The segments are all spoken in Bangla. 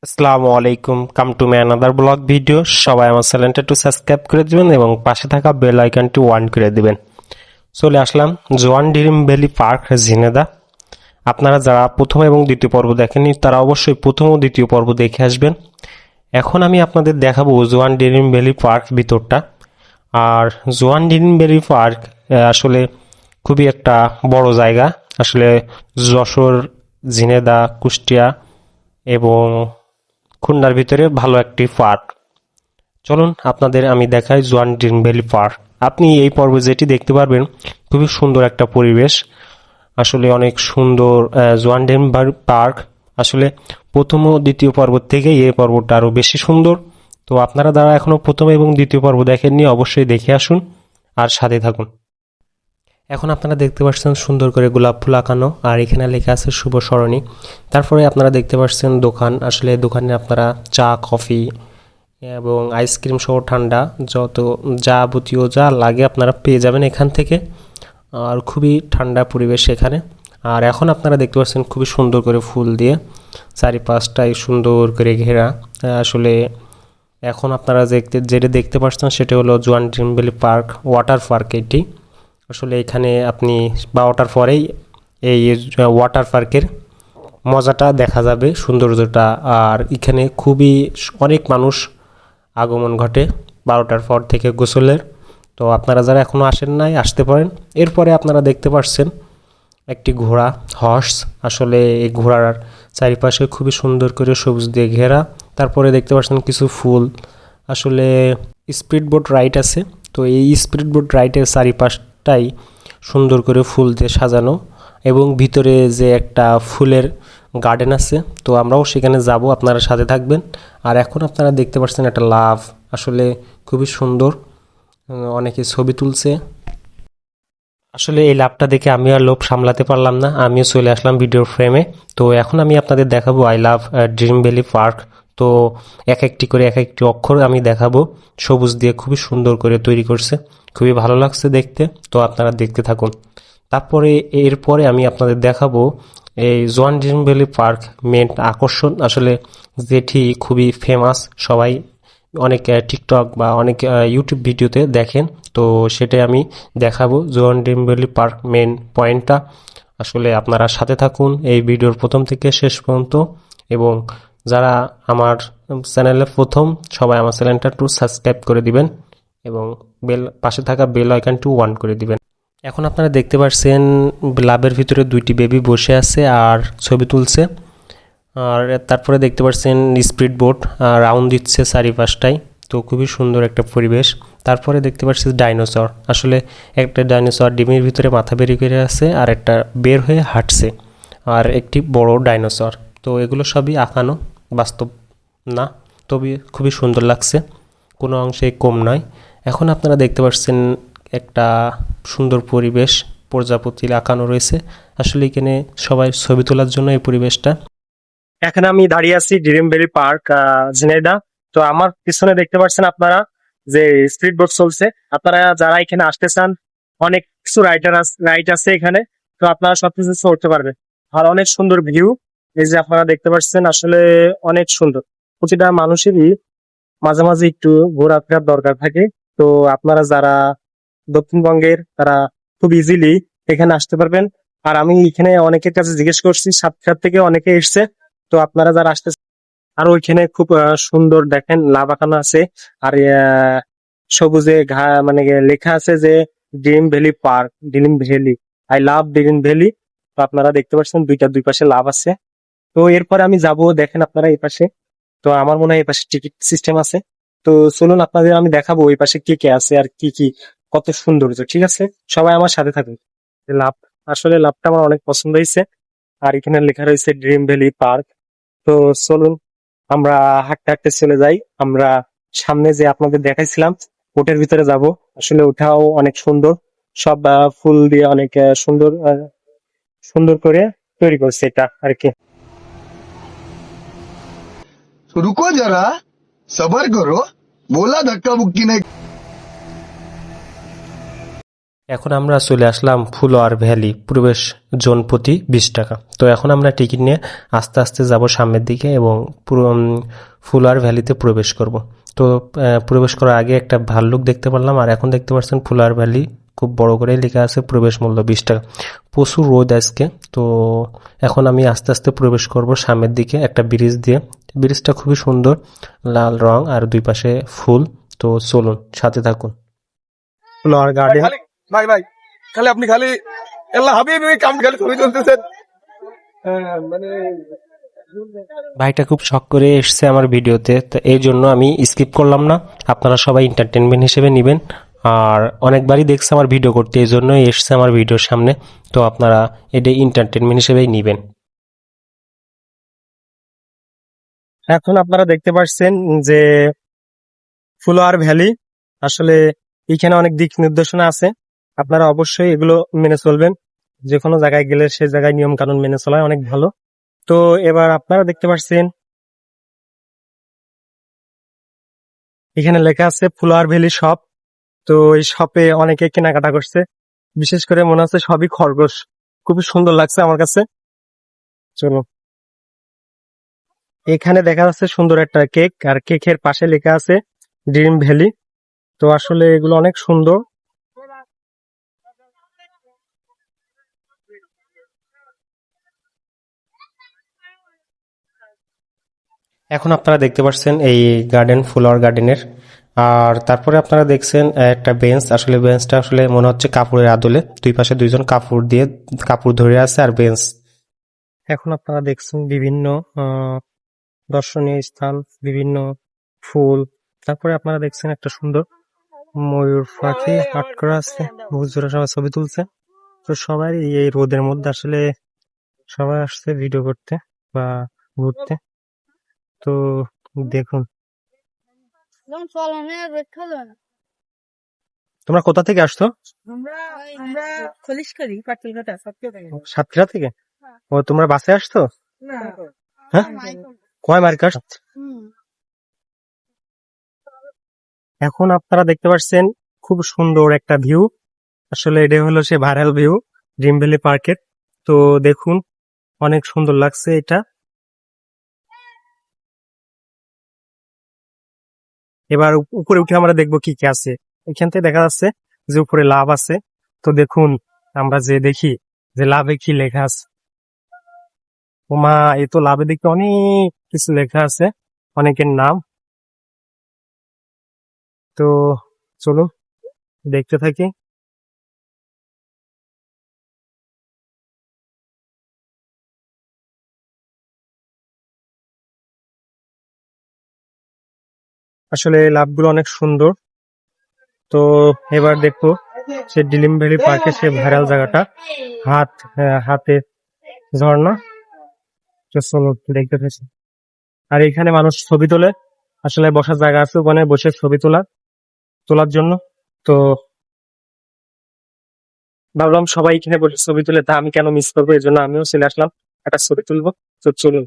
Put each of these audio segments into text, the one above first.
আসসালামু আলাইকুম, come to my another blog video. সবাই আমার চ্যানেলটা একটু সাবস্ক্রাইব করে দিবেন এবং পাশে থাকা বেল আইকনটি অন করে দিবেন। চলে আসলাম জোয়ান ড্রিম ভ্যালি পার্ক ঝিনেদা। আপনারা যারা প্রথম এবং দ্বিতীয় পর্ব দেখেননি তারা অবশ্যই প্রথম ও দ্বিতীয় পর্ব দেখে আসবেন। এখন আমি আপনাদের দেখাবো জোয়ান ড্রিম ভ্যালি পার্ক ভিতরটা। আর জোয়ান ড্রিম ভ্যালি পার্ক আসলে খুবই একটা বড় জায়গা। আসলে যশোর, ঝিনেদা, কুষ্টিয়া এবং খুলনার ভিতরে ভালো একটি পার্ক। চলুন আপনাদের আমি দেখাই জোয়ান ড্রিম ভ্যালি পার্ক। আপনি এই পর্বে যেটি দেখতে পারবেন খুবই সুন্দর একটা পরিবেশ। আসলে অনেক সুন্দর জোয়ান ড্রিম পার্ক। আসলে প্রথম ও দ্বিতীয় পর্ব থেকে এই পর্বটা আরও বেশি সুন্দর। তো আপনারা যারা এখনো প্রথম এবং দ্বিতীয় পর্ব দেখেননি অবশ্যই দেখে আসুন আর সাথে থাকুন। এখন আপনারা দেখতে পাচ্ছেন সুন্দর করে গোলাপ ফুল আঁকানো, আর এখানে লেখা আছে শুভ সরণি। তারপরে আপনারা দেখতে পাচ্ছেন দোকান। আসলে দোকানে আপনারা চা, কফি এবং আইসক্রিম সহ ঠান্ডা যত যাবতীয় যা লাগে আপনারা পেয়ে যাবেন এখান থেকে। আর খুবই ঠান্ডা পরিবেশ এখানে। আর এখন আপনারা দেখতে পাচ্ছেন খুবই সুন্দর করে ফুল দিয়ে চারিপাশটাই সুন্দর করে ঘেরা। আসলে এখন আপনারা যেটা দেখতে পাচ্ছেন সেটা হলো জোয়ান dream valley park water park. এটি আসলে এখানে আপনি 12টার পরেই এই ওয়াটার পার্কের মজাটা দেখা যাবে, সৌন্দর্যটা। আর এখানে খুবই অনেক মানুষ আগমন ঘটে 12টার পর থেকে গোসলের। তো আপনারা যারা এখনও আসেন নাই আসতে পারেন। এরপরে আপনারা দেখতে পাচ্ছেন একটি ঘোড়া, হর্স। আসলে এই ঘোড়ার চারিপাশে খুবই সুন্দর করে সবুজ দিয়ে ঘেরা। তারপরে দেখতে পাচ্ছেন কিছু ফুল। আসলে স্পিড বোট রাইড আছে। তো এই স্পিড বোট রাইডের চারিপাশটাই সুন্দর করে ফুল দিয়ে সাজানো, এবং ভিতরে যে একটা ফুলের গার্ডেন আছে। তো আমরাও সেখানে যাব, আপনারা সাথে থাকবেন। আর এখন আপনারা দেখতে পাচ্ছেন একটা লাভ। আসলে খুবই সুন্দর, অনেকে ছবি তুলছে। আসলে এই লাভটা দেখে আমি আর লোভ সামলাতে পারলাম না, আমিও চলে আসলাম ভিডিওর ফ্রেমে। তো এখন আমি আপনাদের দেখাবো I love dream valley park. তো এক একটি করে এক একটি অক্ষর আমি দেখাবো। সবুজ দিয়ে খুবই সুন্দর করে তৈরি করছে, খুবই ভালো লাগছে দেখতে। তো আপনারা দেখতে থাকুন। তারপরে এরপরে আমি আপনাদের দেখাবো এই জোয়ান ড্রিম ভ্যালি পার্ক মেন আকর্ষণ। আসলে যেটি খুবই ফেমাস, সবাই অনেক টিকটক বা অনেক ইউটিউব ভিডিওতে দেখেন। তো সেটাই আমি দেখাবো জোয়ান ড্রিম ভ্যালি পার্ক মেন পয়েন্টটা। আসলে আপনারা সাথে থাকুন এই ভিডিওর প্রথম থেকে শেষ পর্যন্ত। এবং যারা আমার চ্যানেলে প্রথম, সবাই আমার চ্যানেলটা একটু সাবস্ক্রাইব করে দিবেন এবং পাশে থাকা বেল আইকনটি অন করে দিবেন। এখন আপনারা দেখতে পাচ্ছেন লাভের ভিতরে দুইটি বেবি বসে আছে আর ছবি তুলছে। আর তারপরে দেখতে পাচ্ছেন স্পিড বোট রাউন্ড দিচ্ছে চারিপাশটাই। তো খুবই সুন্দর একটা পরিবেশ। তারপরে দেখতে পাচ্ছি ডাইনোসর। আসলে একটা ডাইনোসর ডিমের ভিতরে মাথা বেরিয়ে করে আছে, আর একটা বের হয়ে হাঁটছে, আর একটি বড় ডাইনোসর। তো এগুলো সবই আঁকানো, বাস্তব না, তবে খুবই সুন্দর লাগছে, কোনো অংশে কম নয়। এখন আপনারা দেখতে পাচ্ছেন একটা সুন্দর পরিবেশ, প্রজাপতি আঁকানো রয়েছে। আসলে এখানে সবাই ছবি তোলার জন্য এই পরিবেশটা। এখানে আমি দাঁড়িয়ে আছি ড্রিম ভ্যালি পার্ক ঝিনাইদহ। তো আমার পিছনে দেখতে পাচ্ছেন আপনারা যে স্পিড বোট চলছে। আপনারা যারা এখানে আসতে চান, অনেক কিছু রাইড আছে এখানে। তো আপনারা সবকিছু করতে পারবেন। আর অনেক সুন্দর ভিউ, এই যে আপনারা দেখতে পাচ্ছেন, আসলে অনেক সুন্দর। প্রতিটা মানুষেরই মাঝে মাঝে একটু ঘোরাফেরার দরকার থাকে। তো আপনারা যারা দক্ষিণবঙ্গের তারা খুব ইজিলি এখানে আসতে পারবেন। আর আমি এখানে অনেকের কাছে জিজ্ঞেস করছি, সাতক্ষীরা থেকে অনেকে এসছে। তো আপনারা যারা আসতে, আর ওইখানে খুব সুন্দর দেখেন লাভ আঁকানো আছে। আর সবুজে মানে লেখা আছে যে dream valley park, dream valley, I love dream valley. তো আপনারা দেখতে পাচ্ছেন দুই পাশে লাভ আছে। তো এরপরে আমি যাব, দেখেন আপনারা এই পাশে। তো আমার মনে হয় এই পাশে টিকিট সিস্টেম আছে। তো চলুন আপনাদের আমি দেখাবো ওই পাশে কি কি আছে আর কি কি, কত সৌন্দর্য। ঠিক আছে, সবাই আমার সাথে থাকুন। লাভ, আসলে লাভটা আমার অনেক পছন্দ হয়েছে। আর এখানে লেখা রয়েছে ড্রিম ভ্যালি পার্ক। তো চলুন আমরা হাঁটতে হাঁটতে চলে যাই। আমরা সামনে যে আপনাদের দেখাইছিলাম ওটার ভিতরে যাব। আসলে ওটাও অনেক সুন্দর, সব ফুল দিয়ে অনেক সুন্দর সুন্দর করে তৈরি করছে এটা আর কি। तो रुको जरा, सबर करो। बोला धक्का मुक्की नहीं। এখন আমরা চলে আসলাম ফুলোয়ার ভ্যালি, প্রবেশ জোন প্রতি 20 টাকা। তো এখন আমরা টিকিট নিয়ে আস্তে আস্তে যাব সামনের দিকে এবং ফুলোয়ার ভ্যালিতে প্রবেশ করব। তো প্রবেশ করার আগে একটা ভাল্লুক দেখতে পারলাম, আর এখন দেখতে পাচ্ছেন ফুলোয়ার ভ্যালি খুব বড় করে লেখা আছে প্রবেশ মূল্য 20 টাকা। প্রচুর রোদ আজকে। তো এখন আমি আস্তে আস্তে প্রবেশ করব সামনের দিকে একটা ব্রিজ দিয়ে। ব্রিজটা খুবই সুন্দর, লাল রং আর দুই পাশে ফুল। তো চলুন সাথে থাকুন। Flower garden. ভাই ভাই খালি আপনি খালি আল্লাহ হাবিব কাম খালি ছবি তুলতেছেন মানে ভাইটা খুব শখ করে এসছে আমার ভিডিওতে, তো এই জন্য আমি স্কিপ করলাম না। আপনারা সবাই এন্টারটেনমেন্ট হিসেবে নেবেন, আর অনেকবারই দেখছে আমার ভিডিও করতে, এই জন্যই এসছে আমার ভিডিওর সামনে। তো আপনারা এটা এন্টারটেনমেন্ট হিসেবেই নেবেন। এখন আপনারা দেখতে পাচ্ছেন যে ফুলোয়ার ভ্যালি, আসলে এখানে অনেক দিক নির্দেশনা আছে, আপনারা অবশ্যই এগুলো মেনে চলবেন। যে কোনো জায়গায় গেলে সে জায়গায় নিয়ম কানুন মেনে চলা অনেক ভালো। তো এবার আপনারা দেখতে পাচ্ছেন এখানে লেখা আছে ফুলোয়ার ভ্যালি শপ। তো এই শপে অনেকে কেনাকাটা করছে, বিশেষ করে মনে হচ্ছে সবই খরগোশ, খুবই সুন্দর লাগছে আমার কাছে। চলো, এখানে দেখা যাচ্ছে সুন্দর একটা কেক, আর কেকের পাশে লেখা আছে ড্রিম ভ্যালি। তো আসলে এগুলো অনেক সুন্দর। এখন আপনারা দেখতে পাচ্ছেন এই গার্ডেন, ফ্লাওয়ার গার্ডেনের। আর তারপরে আপনারা দেখছেন একটা বেঞ্চ, আসলে বেঞ্চটা আসলে মনে হচ্ছে কাপড়ের আদলে, দুই পাশে দুইজন কাপড় ধরে আছে আর বেঞ্চ। এখন আপনারা দেখছেন বিভিন্ন দর্শনীয় স্থান, বিভিন্ন ফুল। তারপরে আপনারা দেখছেন একটা সুন্দর ময়ূর পাখি আর্ট করা আছে, বহুজোড়া সবাই ছবি তুলছে। তো সবাই এই রোদের মধ্যে আসলে সবাই আসছে ভিডিও করতে বা ঘুরতে। তো দেখুন, তোমরা কোথা থেকে আসছো? সাতক্ষীরা থেকে। ও, তোমরা বাসে আসছো? হ্যাঁ, কয় মার্কাস? এখন আপনারা দেখতে পাচ্ছেন খুব সুন্দর একটা ভিউ, আসলে এটা হলো সে ভাইরাল ভিউ ড্রিম ভ্যালি পার্কের। তো দেখুন অনেক সুন্দর লাগছে এটা। এবার উপরে উঠে আমরা দেখবো কি কি আছে। এখান থেকে দেখা যাচ্ছে যে উপরে লাভ আছে। তো দেখুন, আমরা যে দেখি যে লাভে কি লেখা আছে। ওমা, এ তো লাভে দেখতে অনেক কিছু লেখা আছে, অনেকের নাম। তো চলুন দেখতে থাকি। আসলে লাভগুলো অনেক সুন্দর। তো এবার দেখো সে ডিলিম ভ্যালি পার্কে সে ভাইরাল জায়গাটা, হাতে ঝর্ণা। তো চলো দেখতে থাকি। আর এখানে মানুষ ছবি তোলে, আসলে বসার জায়গা আছে ওখানে বসে ছবি তোলার জন্য। তো ভাবলাম সবাই এখানে বসে ছবি তুলে, তা আমি কেন মিস করবো, এই জন্য আমিও চলে আসলাম একটা ছবি তুলবো। তো চলুন,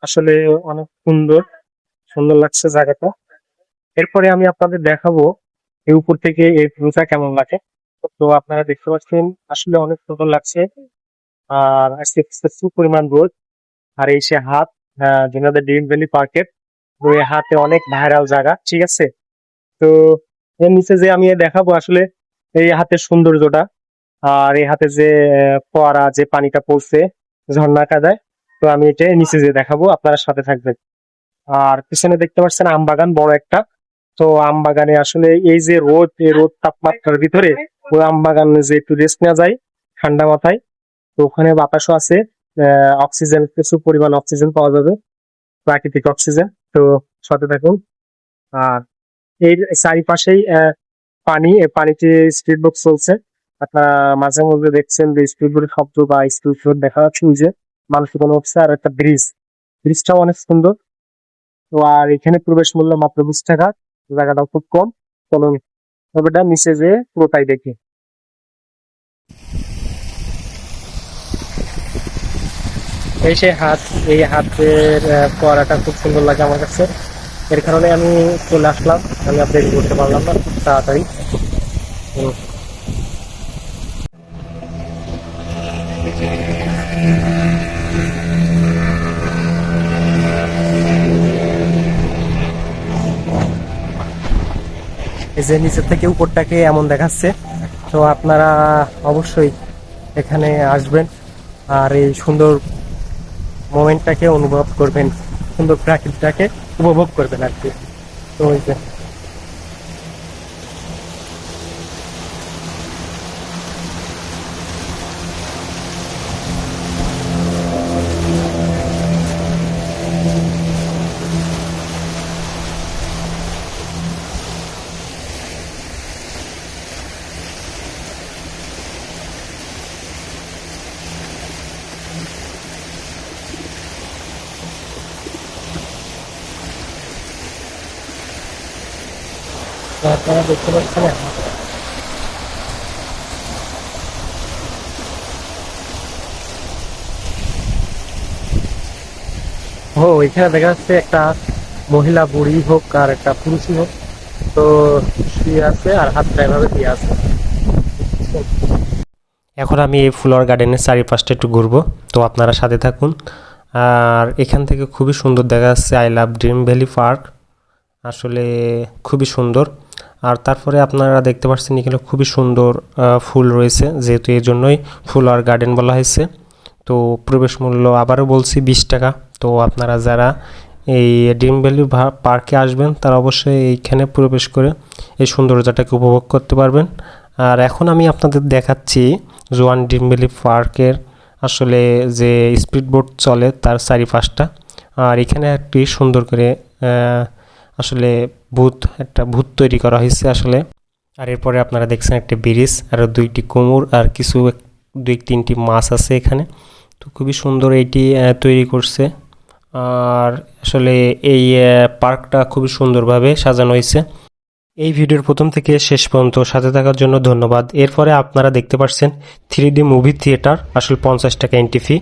আসলে অনেক সুন্দর সুন্দর লাগছে জায়গাটা। এরপরে আমি আপনাদের দেখাবো এই উপর থেকে এই ভিউটা কেমন লাগে। তো আপনারা দেখতে পাচ্ছেন আসলে অনেক সুন্দর লাগছে। আর আজকে প্রচুর পরিমাণ রোদ। আর এই সে হাত, যেনাদের ড্রিম ভ্যালি পার্কের, তো এই হাতে অনেক ভাইরাল জায়গা, ঠিক আছে। তো এর নিচে যে আমি দেখাবো আসলে এই হাতের সৌন্দর্যটা, আর এই হাতে যে ফোয়ারা, যে পানিটা পড়ছে ঝর্ণা কাদায়। তো আমি এটা নিচে যে দেখাবো, আপনারা সাথে থাকবেন। আর পিছনে দেখতে পাচ্ছেন আম বাগান বড় একটা। তো আম বাগানে আসলে এই যে রোদ, এই রোদ তাপমাত্রার ভিতরে ওই আম বাগানে যে একটু রেস্ট নেওয়া যায় ঠান্ডা মাথায়। তো ওখানে বাতাসও আছে, অক্সিজেন, প্রচুর পরিমাণ অক্সিজেন পাওয়া যাবে, প্রাকৃতিক অক্সিজেন। তো সাথে থাকুন। আর এর চারিপাশেই পানি, এই পানিতে স্পিড বোট চলছে। আপনারা মাঝে মধ্যে দেখছেন যে স্পিড বোটের শব্দ বা স্পিড বোট দেখা যাচ্ছে, ওই যে মানুষ কোনো উঠছে। আর একটা ব্রিজটাও অনেক সুন্দর। তো আর এখানে প্রবেশ মূল্য মাত্র 20 টাকা, জায়গাটাও খুব কম। চলুন তবেটা নিচে যে পুরোটাই দেখি। এই সে হাত, এই হাতের ফোয়ারাটা খুব সুন্দর লাগে আমার কাছে। এর কারণে আমি চলে আসলাম, আমি আপডেট করতে পারলাম না খুব তাড়াতাড়ি। এই যে নিচের থেকে উপরটাকে এমন দেখাচ্ছে, তো আপনারা অবশ্যই এখানে আসবেন আর এই সুন্দর মোমেন্টটাকে অনুভব করবেন, সুন্দর প্রাকৃতিকটাকে উপভোগ করবেন আর কি। তো ওই যে আপনারা দেখতে পাচ্ছেন এখানে দেখা যাচ্ছে একটা মহিলা বুড়ি হোক আর একটা পুরুষই হোক, তো শুয়ে আছে আর হাতটা এভাবে দিয়ে আছে। এখন আমি এই ফ্লোয়ার গার্ডেনের চারিপাশটা একটু ঘুরবো, তো আপনারা সাথে থাকুন। আর এখান থেকে খুবই সুন্দর দেখা যাচ্ছে I love dream valley park, আসলে খুবই সুন্দর। আর তারপরে আপনারা দেখতে পাচ্ছেন এখানে খুবই সুন্দর ফুল রয়েছে, যেহেতু এই জন্যই ফ্লোয়ার গার্ডেন বলা হয়েছে। তো প্রবেশ মূল্য আবারও বলছি 20 টাকা। তো আপনারা যারা এই ড্রিম ভ্যালি পার্কে আসবেন তারা অবশ্যই এইখানে প্রবেশ করে এই সৌন্দর্যটাকে উপভোগ করতে পারবেন। আর এখন আমি আপনাদের দেখাচ্ছি জোয়ান ড্রিম ভ্যালি পার্কের আসলে যে স্পিড বোট চলে তার চারিপাশটা। আর এখানে একটি সুন্দর করে আসলে একটা ভূত তৈরি করা হয়েছে আসলে। আর এরপরে আপনারা দেখছেন একটা ব্রিজ আর 2টি কুমুর আর কিছু 2-3টি মাছ আছে এখানে। তো খুবই সুন্দর এইটি তৈরি করছে। আর আসলে এই পার্কটা খুবই সুন্দরভাবে সাজানো হয়েছে। এই ভিডিওর প্রথম থেকে শেষ পর্যন্ত সাথে থাকার জন্য ধন্যবাদ। এরপরে আপনারা দেখতে পাচ্ছেন 3D মুভি থিয়েটার, আসলে 50 টাকা এন্ট্রি ফি।